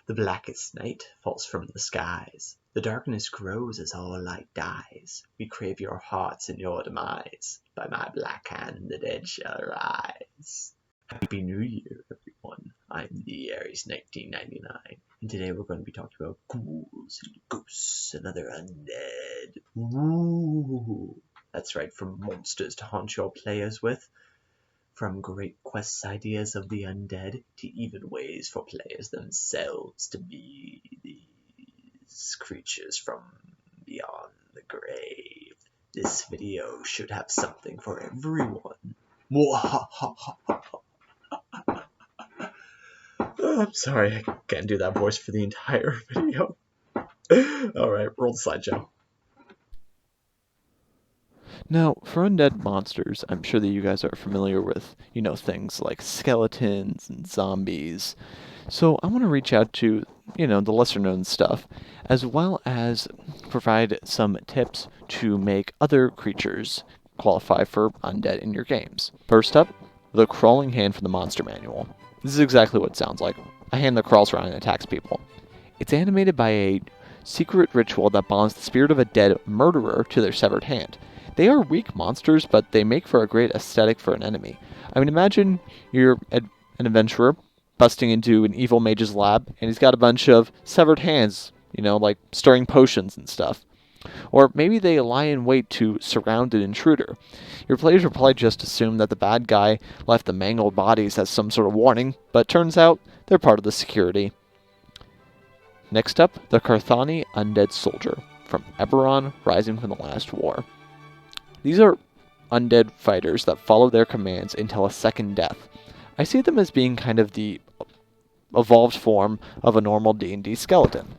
The blackest night falls from the skies. The darkness grows as all light dies. We crave your hearts and your demise. By my black hand the dead shall rise. Happy New Year, everyone. I'm the Aries 1999, and today we're going to be talking about ghouls and ghosts and other undead. Ooh. That's right, from monsters to haunt your players with. From great quest ideas of the undead to even ways for players themselves to be these creatures from beyond the grave. This video should have something for everyone. I'm sorry, I can't do that voice for the entire video. Alright, roll the slideshow. Now, for Undead Monsters, I'm sure that you guys are familiar with, things like skeletons and zombies. So I want to reach out to, the lesser known stuff, as well as provide some tips to make other creatures qualify for undead in your games. First up, the crawling hand from the monster manual. This is exactly what it sounds like. A hand that crawls around and attacks people. It's animated by a secret ritual that bonds the spirit of a dead murderer to their severed hand. They are weak monsters, but they make for a great aesthetic for an enemy. I mean, imagine you're an adventurer busting into an evil mage's lab, and he's got a bunch of severed hands, like stirring potions and stuff. Or maybe they lie in wait to surround an intruder. Your players will probably just assume that the bad guy left the mangled bodies as some sort of warning, but turns out they're part of the security. Next up, the Karthani Undead Soldier, from Eberron, Rising from the Last War. These are undead fighters that follow their commands until a second death. I see them as being kind of the evolved form of a normal D&D skeleton.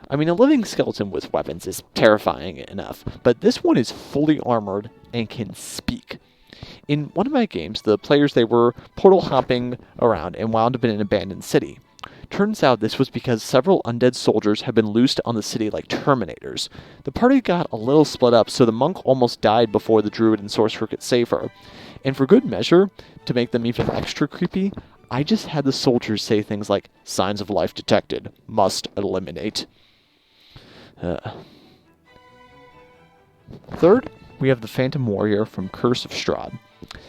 I mean, a living skeleton with weapons is terrifying enough, but this one is fully armored and can speak. In one of my games, the players, they were portal hopping around and wound up in an abandoned city. Turns out this was because several undead soldiers had been loosed on the city like Terminators. The party got a little split up, so the monk almost died before the druid and sorcerer could save her. And for good measure, to make them even extra creepy, I just had the soldiers say things like, "Signs of life detected. Must eliminate." Third, we have the Phantom Warrior from Curse of Strahd.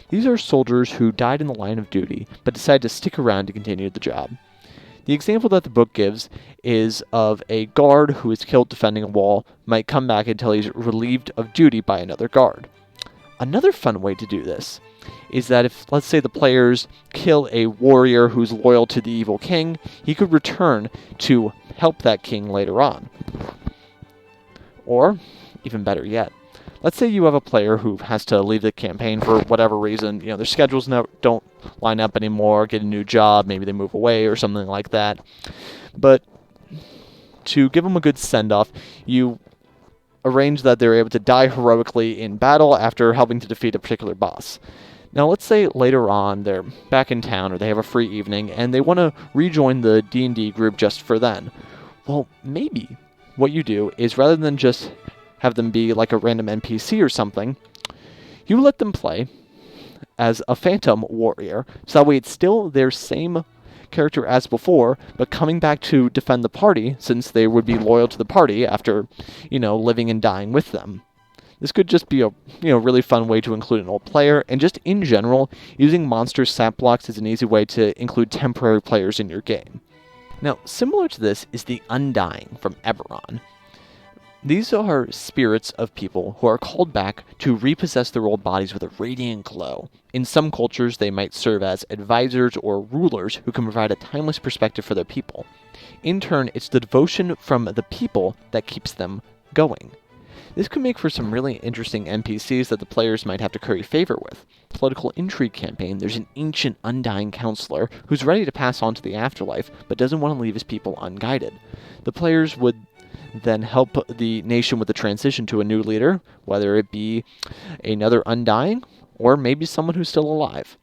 These are soldiers who died in the line of duty, but decided to stick around to continue the job. The example that the book gives is of a guard who is killed defending a wall, might come back until he's relieved of duty by another guard. Another fun way to do this is that if, let's say, the players kill a warrior who's loyal to the evil king, he could return to help that king later on. Or, even better yet, let's say you have a player who has to leave the campaign for whatever reason. Their schedules don't line up anymore, get a new job, maybe they move away or something like that. But to give them a good send-off, you arrange that they're able to die heroically in battle after helping to defeat a particular boss. Now, let's say later on they're back in town or they have a free evening and they want to rejoin the D&D group just for then. Well, maybe what you do is, rather than just have them be like a random NPC or something, you let them play as a phantom warrior, so that way it's still their same character as before, but coming back to defend the party, since they would be loyal to the party after, living and dying with them. This could just be a, really fun way to include an old player, and just in general, using monster stat blocks is an easy way to include temporary players in your game. Now, similar to this is the Undying from Eberron. These are spirits of people who are called back to repossess their old bodies with a radiant glow. In some cultures, they might serve as advisors or rulers who can provide a timeless perspective for their people. In turn, it's the devotion from the people that keeps them going. This could make for some really interesting NPCs that the players might have to curry favor with. Political intrigue campaign, there's an ancient undying counselor who's ready to pass on to the afterlife, but doesn't want to leave his people unguided. The players would then help the nation with the transition to a new leader, whether it be another undying, or maybe someone who's still alive.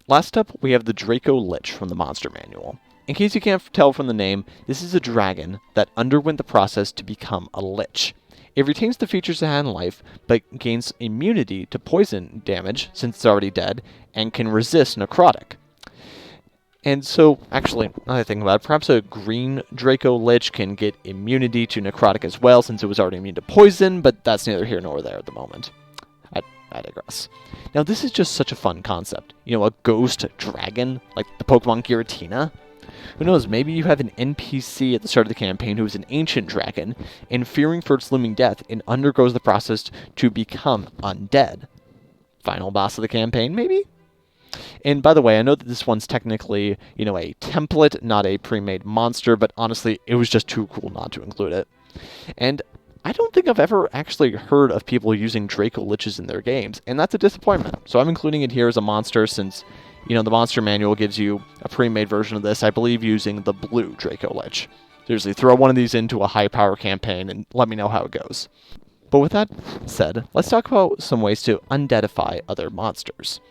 Last up, we have the Draco Lich from the Monster Manual. In case you can't tell from the name, this is a dragon that underwent the process to become a lich. It retains the features it had in life, but gains immunity to poison damage, since it's already dead, and can resist necrotic. And so, actually, another thing about it, perhaps a green Draco Lich can get immunity to necrotic as well, since it was already immune to poison, but that's neither here nor there at the moment. I digress. Now, this is just such a fun concept. You know, a ghost dragon, like the Pokemon Giratina. Who knows, maybe you have an NPC at the start of the campaign who is an ancient dragon, and fearing for its looming death, and undergoes the process to become undead. Final boss of the campaign, maybe? And by the way, I know that this one's technically, you know, a template, not a pre-made monster, but honestly, it was just too cool not to include it. And I don't think I've ever actually heard of people using Draco Liches in their games, and that's a disappointment. So I'm including it here as a monster since, you know, the monster manual gives you a pre-made version of this, I believe, using the blue Draco Lich. Seriously, throw one of these into a high-power campaign and let me know how it goes. But with that said, let's talk about some ways to undeadify other monsters.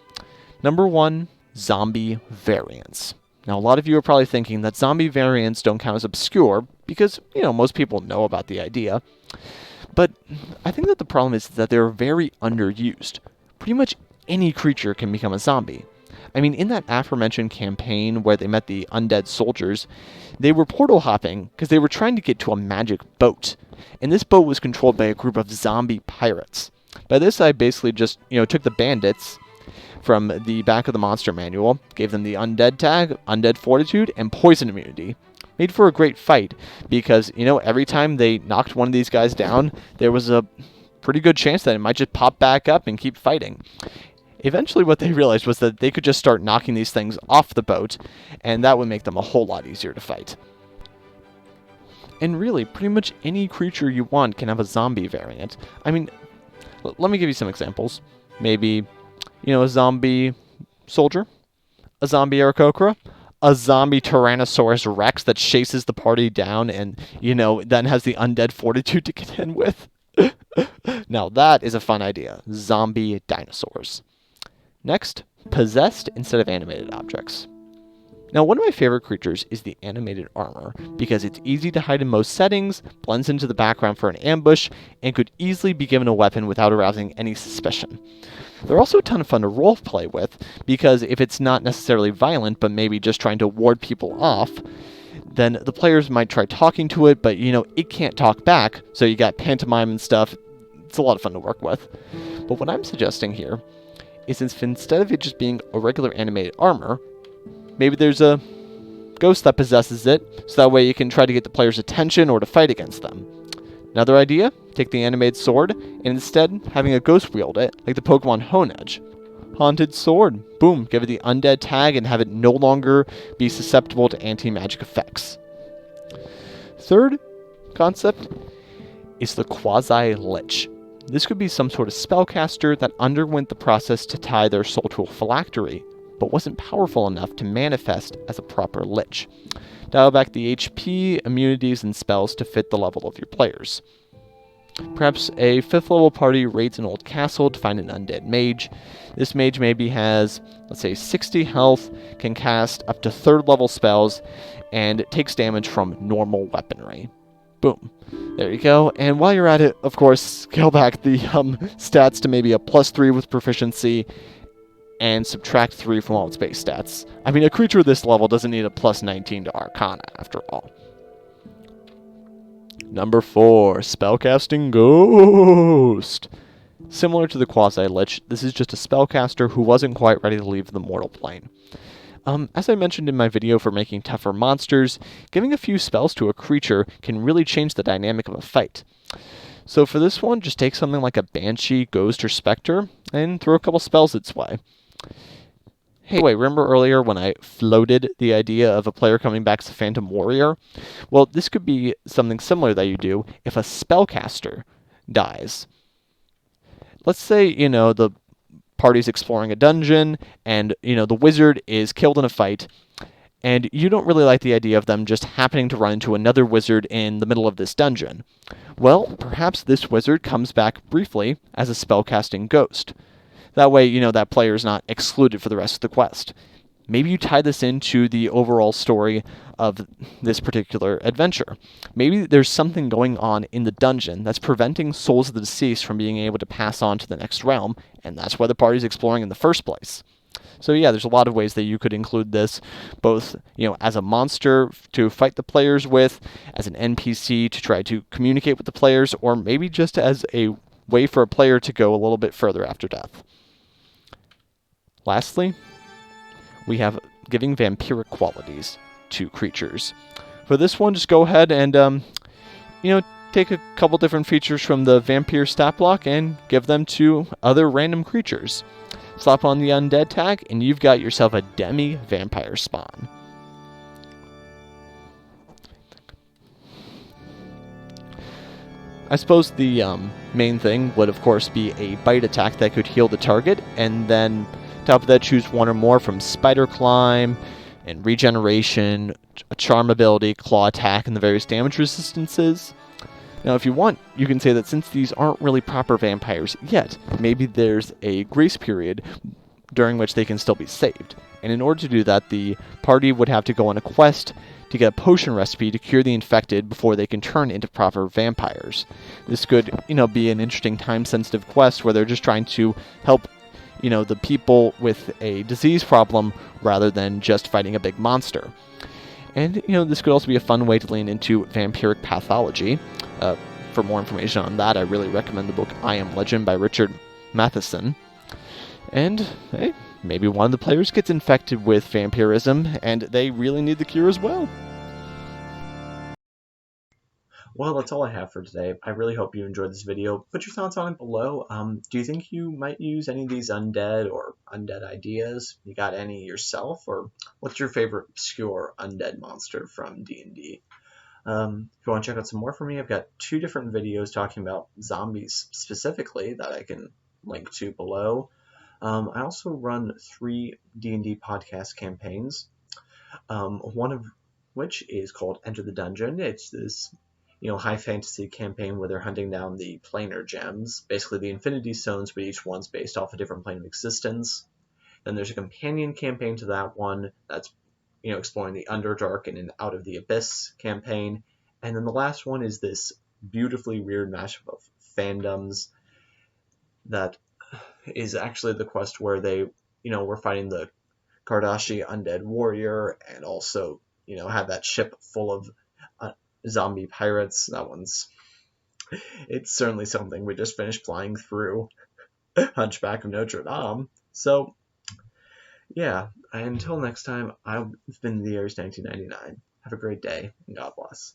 Number 1, zombie variants. Now, a lot of you are probably thinking that zombie variants don't count as obscure because, you know, most people know about the idea. But I think that the problem is that they're very underused. Pretty much any creature can become a zombie. I mean, in that aforementioned campaign where they met the undead soldiers, they were portal hopping because they were trying to get to a magic boat. And this boat was controlled by a group of zombie pirates. By this, I basically just, you know, took the bandits from the back of the monster manual, gave them the undead tag, undead fortitude, and poison immunity. Made for a great fight because, you know, every time they knocked one of these guys down, there was a pretty good chance that it might just pop back up and keep fighting. Eventually what they realized was that they could just start knocking these things off the boat, and that would make them a whole lot easier to fight. And really, pretty much any creature you want can have a zombie variant. I mean, let me give you some examples. Maybe, you know, a zombie soldier, a zombie Aarakocra, a zombie Tyrannosaurus Rex that chases the party down and, you know, then has the undead fortitude to contend with. Now that is a fun idea. Zombie dinosaurs. Next, possessed instead of animated objects. Now, one of my favorite creatures is the animated armor, because it's easy to hide in most settings, blends into the background for an ambush, and could easily be given a weapon without arousing any suspicion. They're also a ton of fun to roleplay with, because if it's not necessarily violent, but maybe just trying to ward people off, then the players might try talking to it, but, you know, it can't talk back, so you got pantomime and stuff. It's a lot of fun to work with. But what I'm suggesting here is instead of it just being a regular animated armor, maybe there's a ghost that possesses it, so that way you can try to get the player's attention or to fight against them. Another idea, take the animated sword, and instead having a ghost wield it, like the Pokemon Honedge. Haunted sword. Boom, give it the undead tag and have it no longer be susceptible to anti-magic effects. Third concept is the Quasi-Lich. This could be some sort of spellcaster that underwent the process to tie their soul to a phylactery, but wasn't powerful enough to manifest as a proper lich. Dial back the HP, immunities, and spells to fit the level of your players. Perhaps a 5th level party raids an old castle to find an undead mage. This mage maybe has, let's say, 60 health, can cast up to 3rd level spells, and takes damage from normal weaponry. Boom. There you go. And while you're at it, of course, scale back the stats to maybe a +3 with proficiency, and subtract 3 from all its base stats. I mean, a creature of this level doesn't need a +19 to Arcana, after all. Number 4, Spellcasting Ghost. Similar to the Quasi-Lich, this is just a spellcaster who wasn't quite ready to leave the mortal plane. As I mentioned in my video for making tougher monsters, giving a few spells to a creature can really change the dynamic of a fight. So for this one, just take something like a Banshee, Ghost, or Spectre, and throw a couple spells its way. Hey, wait, remember earlier when I floated the idea of a player coming back as a Phantom Warrior? Well, this could be something similar that you do if a spellcaster dies. Let's say, you know, the party's exploring a dungeon, and, you know, the wizard is killed in a fight, and you don't really like the idea of them just happening to run into another wizard in the middle of this dungeon. Well, perhaps this wizard comes back briefly as a spellcasting ghost. That way, you know, that player is not excluded for the rest of the quest. Maybe you tie this into the overall story of this particular adventure. Maybe there's something going on in the dungeon that's preventing souls of the deceased from being able to pass on to the next realm, and that's why the party's exploring in the first place. So yeah, there's a lot of ways that you could include this, both as a monster to fight the players with, as an NPC to try to communicate with the players, or maybe just as a way for a player to go a little bit further after death. Lastly, we have giving vampiric qualities to creatures. For this one, just go ahead and take a couple different features from the vampire stat block and give them to other random creatures. Slap on the undead tag, and you've got yourself a demi-vampire spawn. I suppose the main thing would, of course, be a bite attack that could heal the target, and then top of that, choose one or more from Spider Climb and Regeneration, a Charm ability, Claw attack, and the various damage resistances. Now, if you want, you can say that since these aren't really proper vampires yet, maybe there's a grace period during which they can still be saved. And in order to do that, the party would have to go on a quest to get a potion recipe to cure the infected before they can turn into proper vampires. This could, be an interesting time-sensitive quest where they're just trying to help, the people with a disease problem rather than just fighting a big monster. And, this could also be a fun way to lean into vampiric pathology. For more information on that, I really recommend the book I Am Legend by Richard Matheson. And, hey, maybe one of the players gets infected with vampirism, and they really need the cure as well. Well, that's all I have for today. I really hope you enjoyed this video. Put your thoughts on it below. Do you think you might use any of these undead or undead ideas? You got any yourself? Or what's your favorite obscure undead monster from D&D? If you want to check out some more from me, I've got 2 different videos talking about zombies specifically that I can link to below. I also run 3 D&D podcast campaigns, one of which is called Enter the Dungeon. It's this high fantasy campaign where they're hunting down the planar gems, basically the infinity stones, but each one's based off a different plane of existence. Then there's a companion campaign to that one that's exploring the Underdark and an Out of the Abyss campaign. And then the last one is this beautifully weird mashup of fandoms that is actually the quest where they, were fighting the Karthani undead warrior and also, have that ship full of zombie pirates. It's certainly something. We just finished flying through Hunchback of Notre Dame. So, yeah, until next time, I've been the Aries 1999. Have a great day, and God bless.